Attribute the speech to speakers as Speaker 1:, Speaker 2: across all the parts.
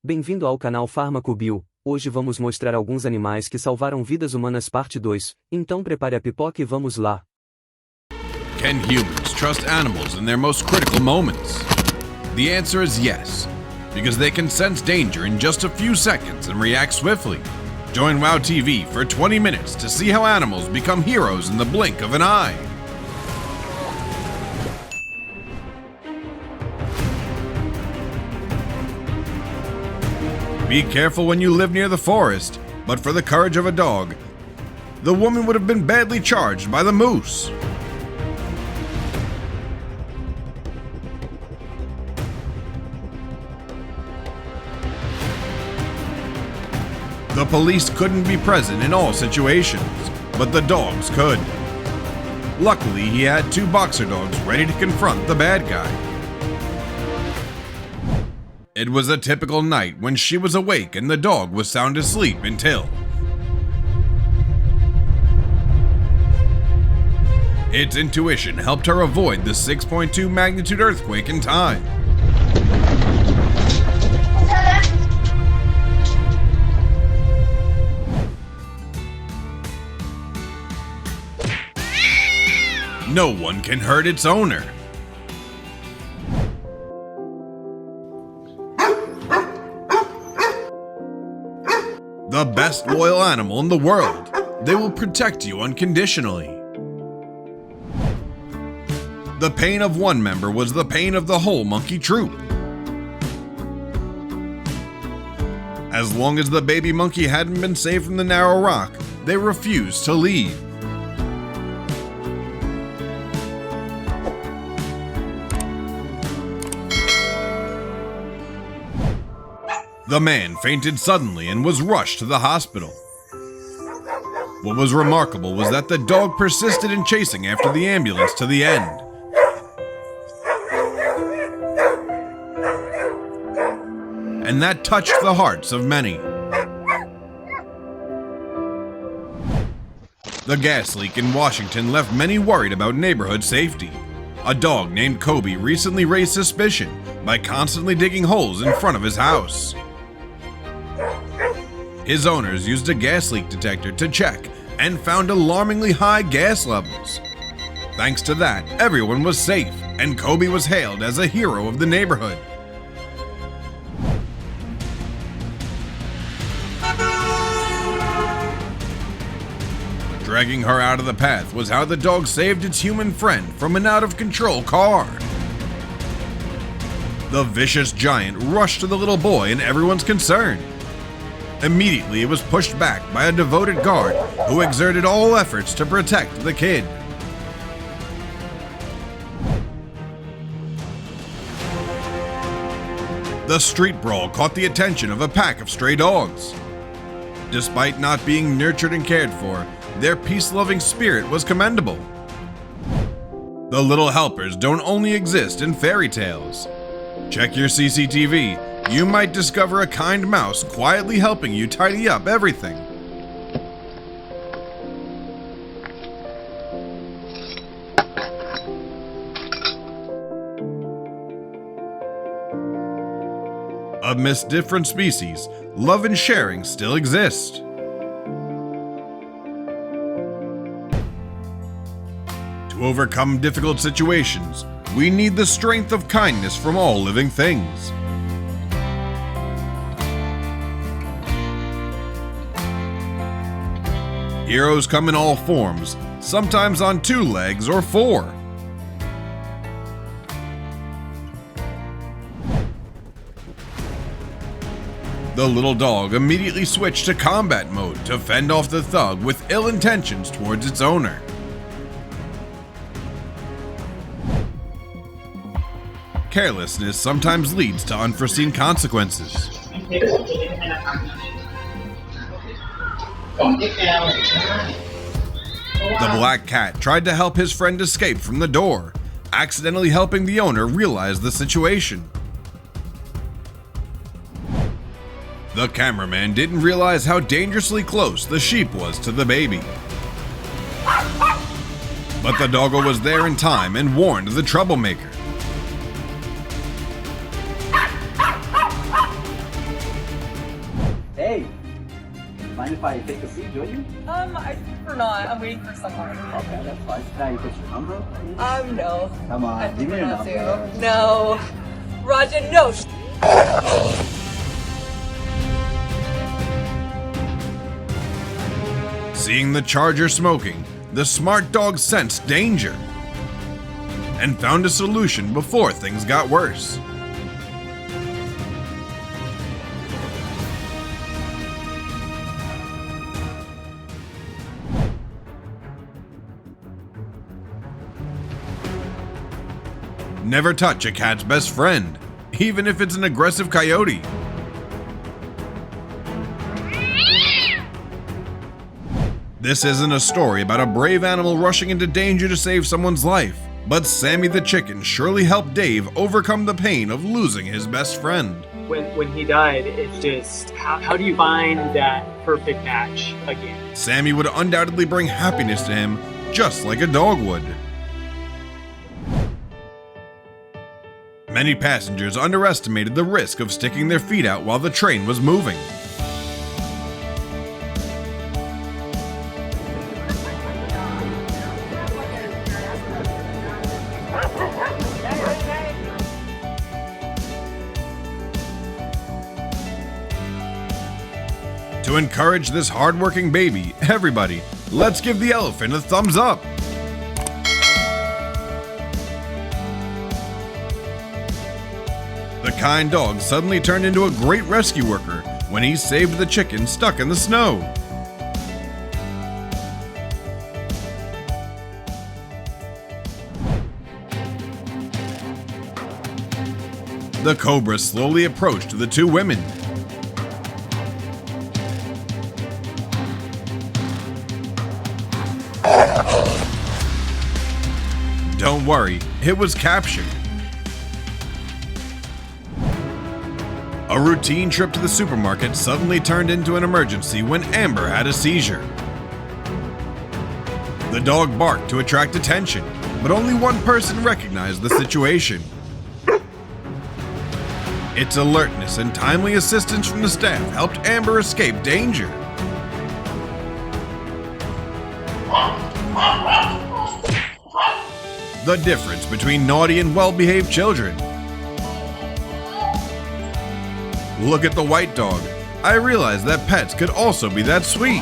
Speaker 1: Bem-vindo ao canal Fármaco Bio. Hoje vamos mostrar alguns animais que salvaram vidas humanas parte 2. Então prepare a pipoca e vamos lá.
Speaker 2: Can humans trust animals in their most critical moments? The answer is yes, because they can sense danger in just a few seconds and react swiftly. Join WOW TV for 20 minutes to see how animals become heroes in the blink of an eye. Be careful when you live near the forest, but for the courage of a dog, the woman would have been badly charged by the moose. The police couldn't be present in all situations, but the dogs could. Luckily, he had two boxer dogs ready to confront the bad guy. It was a typical night when she was awake and the dog was sound asleep until its intuition helped her avoid the 6.2 magnitude earthquake in time. No one can hurt its owner. The best loyal animal in the world. They will protect you unconditionally. The pain of one member was the pain of the whole monkey troop. As long as the baby monkey hadn't been saved from the narrow rock, they refused to leave. The man fainted suddenly and was rushed to the hospital. What was remarkable was that the dog persisted in chasing after the ambulance to the end. And that touched the hearts of many. The gas leak in Washington left many worried about neighborhood safety. A dog named Kobe recently raised suspicion by constantly digging holes in front of his house. His owners used a gas leak detector to check and found alarmingly high gas levels. Thanks to that, everyone was safe, and Kobe was hailed as a hero of the neighborhood. Dragging her out of the path was how the dog saved its human friend from an out-of-control car. The vicious giant rushed to the little boy and everyone's concern. Immediately, it was pushed back by a devoted guard who exerted all efforts to protect the kid. The street brawl caught the attention of a pack of stray dogs. Despite not being nurtured and cared for, their peace-loving spirit was commendable. The little helpers don't only exist in fairy tales. Check your CCTV. You might discover a kind mouse quietly helping you tidy up everything. Amidst different species, love and sharing still exist. To overcome difficult situations, we need the strength of kindness from all living things. Heroes come in all forms, sometimes on 2 legs or 4. The little dog immediately switched to combat mode to fend off the thug with ill intentions towards its owner. Carelessness sometimes leads to unforeseen consequences. The black cat tried to help his friend escape from the door, accidentally helping the owner realize the situation. The cameraman didn't realize how dangerously close the sheep was to the baby. But the doggo was there in time and warned the troublemaker.
Speaker 3: Mind if I take the seat, join you?
Speaker 4: I prefer not. I'm waiting for someone.
Speaker 3: Okay, that's fine. Can I get your number?
Speaker 4: No.
Speaker 3: Come
Speaker 4: I
Speaker 3: on, give me
Speaker 4: prefer
Speaker 3: your
Speaker 4: not
Speaker 3: number.
Speaker 4: to. No. Roger, no.
Speaker 2: Seeing the charger smoking, the smart dog sensed danger and found a solution before things got worse. Never touch a cat's best friend, even if it's an aggressive coyote. This isn't a story about a brave animal rushing into danger to save someone's life, but Sammy the chicken surely helped Dave overcome the pain of losing his best friend.
Speaker 5: When he died, it's just, how do you find that perfect match again?
Speaker 2: Sammy would undoubtedly bring happiness to him, just like a dog would. Many passengers underestimated the risk of sticking their feet out while the train was moving. To encourage this hardworking baby, everybody, let's give the elephant a thumbs up. The kind dog suddenly turned into a great rescue worker when he saved the chicken stuck in the snow. The cobra slowly approached the two women. Don't worry, it was captured. A routine trip to the supermarket suddenly turned into an emergency when Amber had a seizure. The dog barked to attract attention, but only one person recognized the situation. Its alertness and timely assistance from the staff helped Amber escape danger. The difference between naughty and well-behaved children. Look at the white dog. I realized that pets could also be that sweet.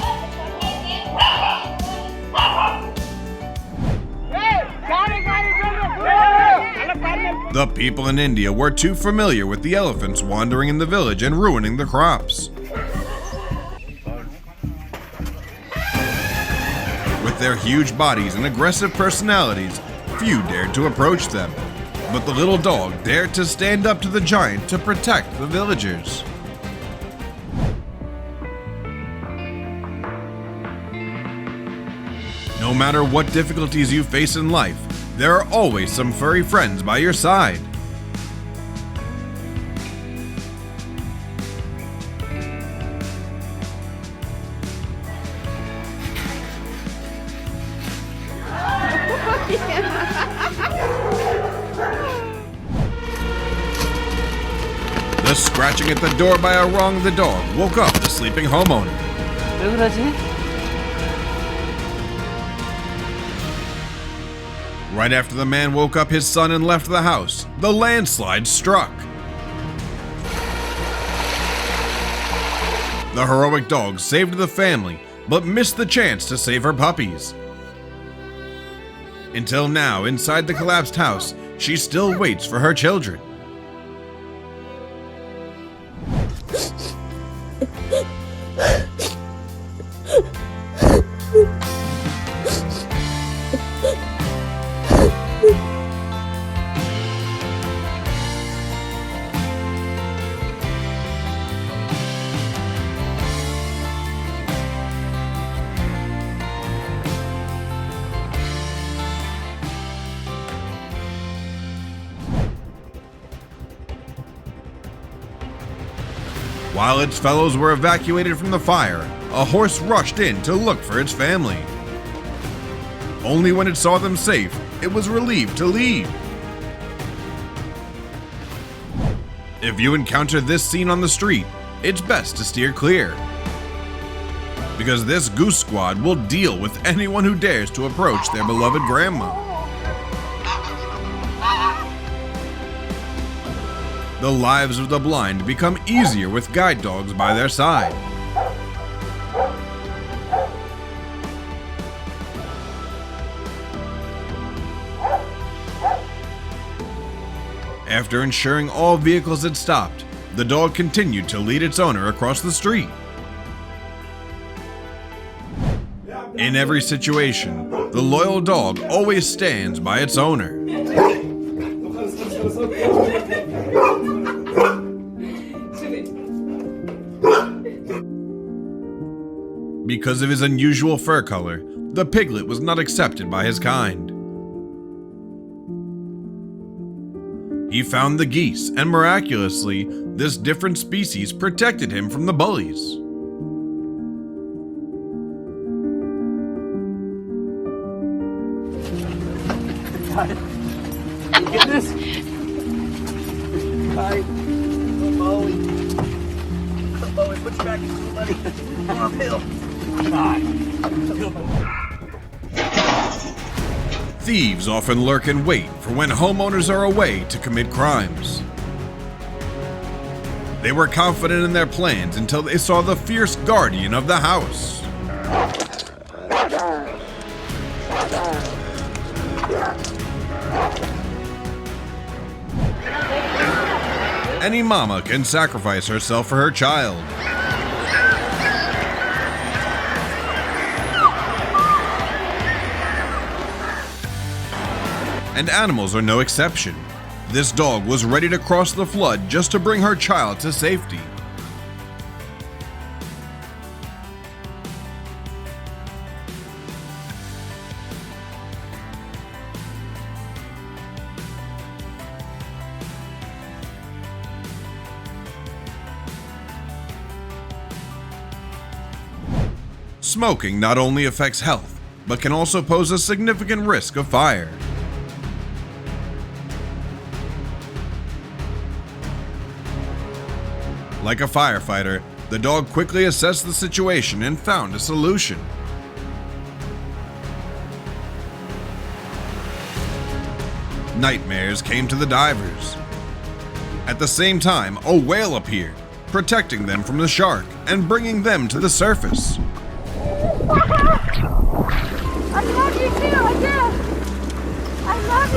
Speaker 2: The people in India were too familiar with the elephants wandering in the village and ruining the crops. With their huge bodies and aggressive personalities, few dared to approach them, but the little dog dared to stand up to the giant to protect the villagers. No matter what difficulties you face in life, there are always some furry friends by your side. The scratching at the door by a wrong the dog woke up the sleeping homeowner. Right after the man woke up his son and left the house, the landslide struck. The heroic dog saved the family, but missed the chance to save her puppies. Until now, inside the collapsed house, she still waits for her children. While its fellows were evacuated from the fire, a horse rushed in to look for its family. Only when it saw them safe, it was relieved to leave. If you encounter this scene on the street, it's best to steer clear. because this goose squad will deal with anyone who dares to approach their beloved grandma. The lives of the blind become easier with guide dogs by their side. After ensuring all vehicles had stopped, the dog continued to lead its owner across the street. In every situation, the loyal dog always stands by its owner. Because of his unusual fur color, the piglet was not accepted by his kind. He found the geese, and miraculously, this different species protected him from the bullies.
Speaker 3: Get this? Hi. Bowie. Bowie, put your back into it, buddy. Come uphill.
Speaker 2: Thieves often lurk in wait for when homeowners are away to commit crimes. They were confident in their plans until they saw the fierce guardian of the house. Any mama can sacrifice herself for her child. And animals are no exception. This dog was ready to cross the flood just to bring her child to safety. Smoking not only affects health, but can also pose a significant risk of fire. Like a firefighter, the dog quickly assessed the situation and found a solution. Nightmares came to the divers. At the same time, a whale appeared, protecting them from the shark and bringing them to the surface.
Speaker 6: I love you too, I do. I love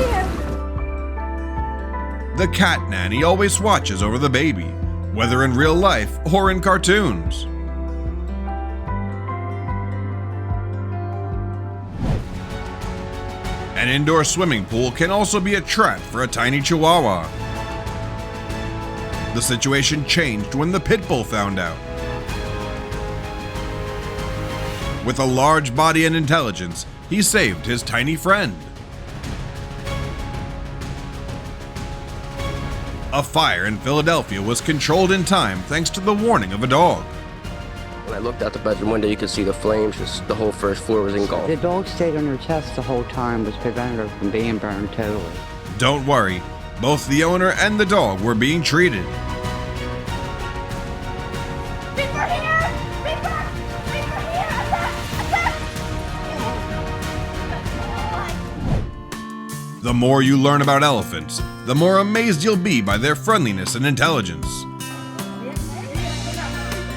Speaker 6: you.
Speaker 2: The cat nanny always watches over the baby, whether in real life or in cartoons. An indoor swimming pool can also be a trap for a tiny chihuahua. The situation changed when the pit bull found out. With a large body and intelligence, he saved his tiny friend. A fire in Philadelphia was controlled in time thanks to the warning of a dog.
Speaker 7: When I looked out the bedroom window, you could see the flames, just the whole first floor was engulfed.
Speaker 8: The dog stayed on her chest the whole time, which prevented her from being burned totally.
Speaker 2: Don't worry, both the owner and the dog were being treated.
Speaker 6: Reaper here! Reaper! Reaper here! Attack! Attack!
Speaker 2: The more you learn about elephants, the more amazed you'll be by their friendliness and intelligence.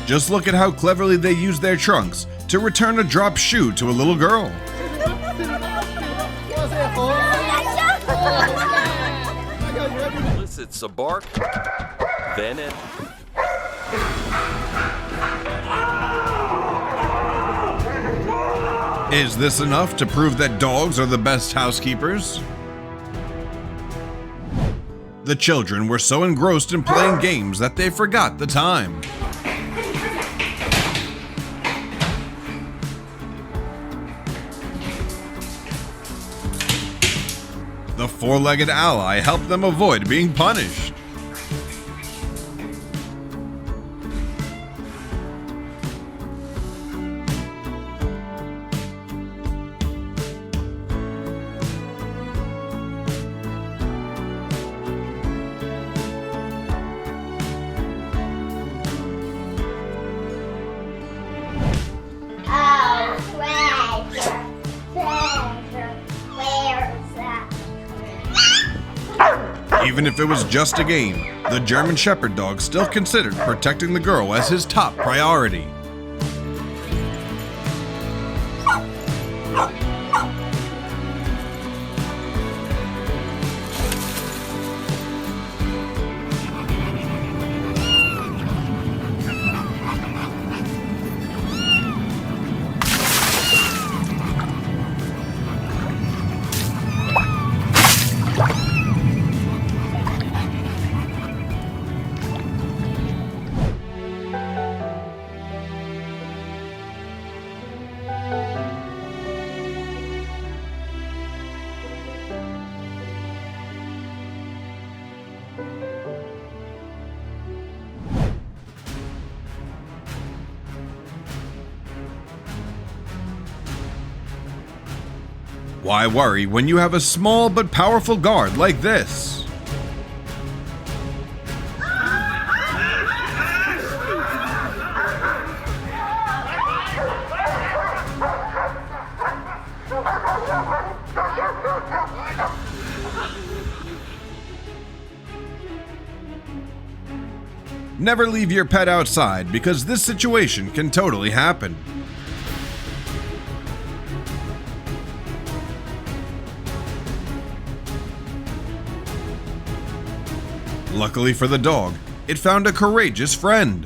Speaker 2: Just look at how cleverly they use their trunks to return a dropped shoe to a little girl.
Speaker 9: Elicits a bark, then it.
Speaker 2: Is this enough to prove that dogs are the best housekeepers? The children were so engrossed in playing games that they forgot the time. The four-legged ally helped them avoid being punished. Even if it was just a game, the German Shepherd dog still considered protecting the girl as his top priority. Why worry when you have a small but powerful guard like this? Never leave your pet outside because this situation can totally happen. Luckily for the dog, it found a courageous friend.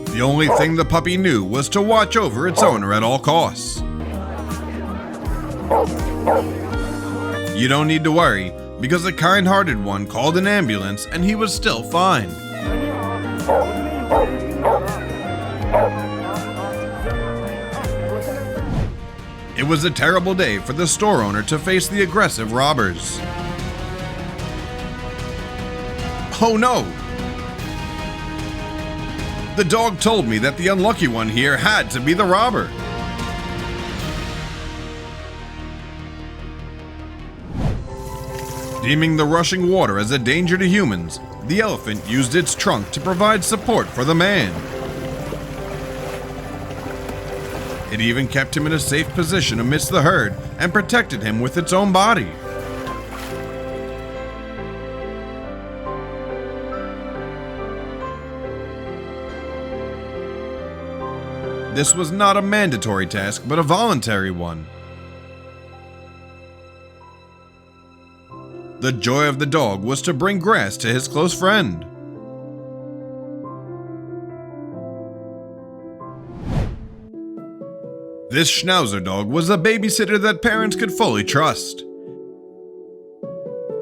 Speaker 2: The only thing the puppy knew was to watch over its owner at all costs. You don't need to worry, because a kind-hearted one called an ambulance and he was still fine. It was a terrible day for the store owner to face the aggressive robbers. Oh no! The dog told me that the unlucky one here had to be the robber. Deeming the rushing water as a danger to humans, the elephant used its trunk to provide support for the man. It even kept him in a safe position amidst the herd and protected him with its own body. This was not a mandatory task, but a voluntary one. The joy of the dog was to bring grass to his close friend. This Schnauzer dog was a babysitter that parents could fully trust.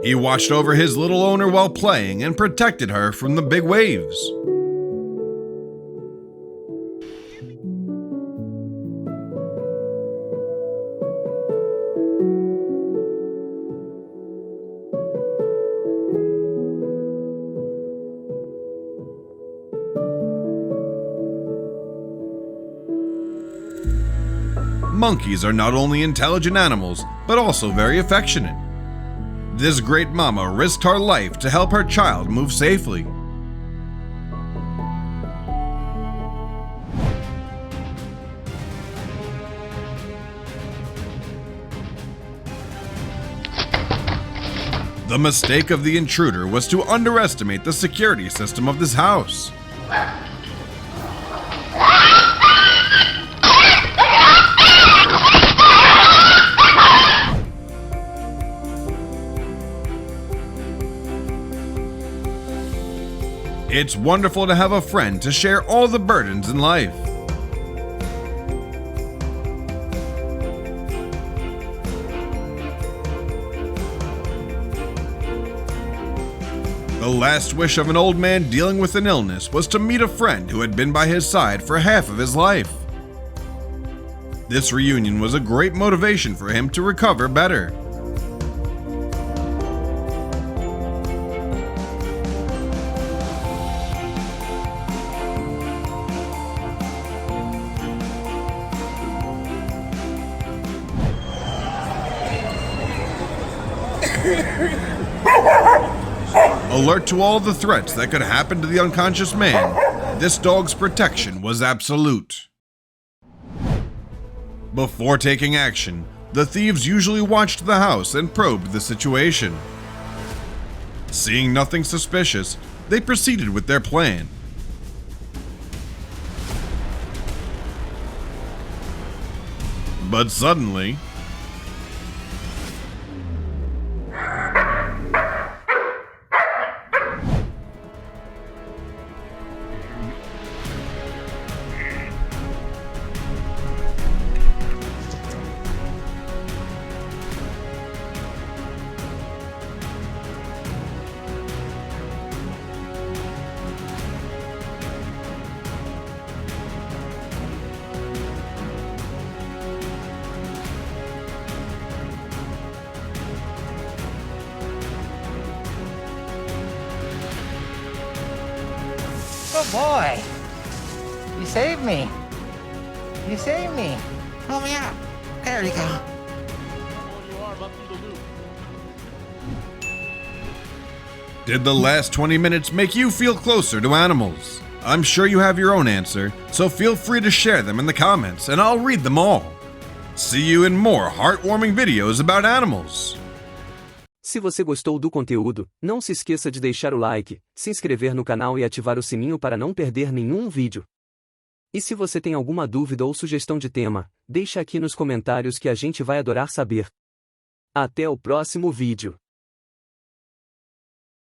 Speaker 2: He watched over his little owner while playing and protected her from the big waves. Monkeys are not only intelligent animals, but also very affectionate. This great mama risked her life to help her child move safely. The mistake of the intruder was to underestimate the security system of this house. It's wonderful to have a friend to share all the burdens in life. The last wish of an old man dealing with an illness was to meet a friend who had been by his side for half of his life. This reunion was a great motivation for him to recover better. Alert to all the threats that could happen to the unconscious man, this dog's protection was absolute. Before taking action, the thieves usually watched the house and probed the situation. Seeing nothing suspicious, they proceeded with their plan. But suddenly,
Speaker 10: Good boy. You saved me. You saved me. Pull me up. There you go.
Speaker 2: did the last 20 minutes make you feel closer to animals? I'm sure you have your own answer, so feel free to share them in the comments and I'll read them all. See you in more heartwarming videos about animals.
Speaker 1: Se você gostou do conteúdo, não se esqueça de deixar o like, se inscrever no canal e ativar o sininho para não perder nenhum vídeo. E se você tem alguma dúvida ou sugestão de tema, deixa aqui nos comentários que a gente vai adorar saber. Até o próximo vídeo.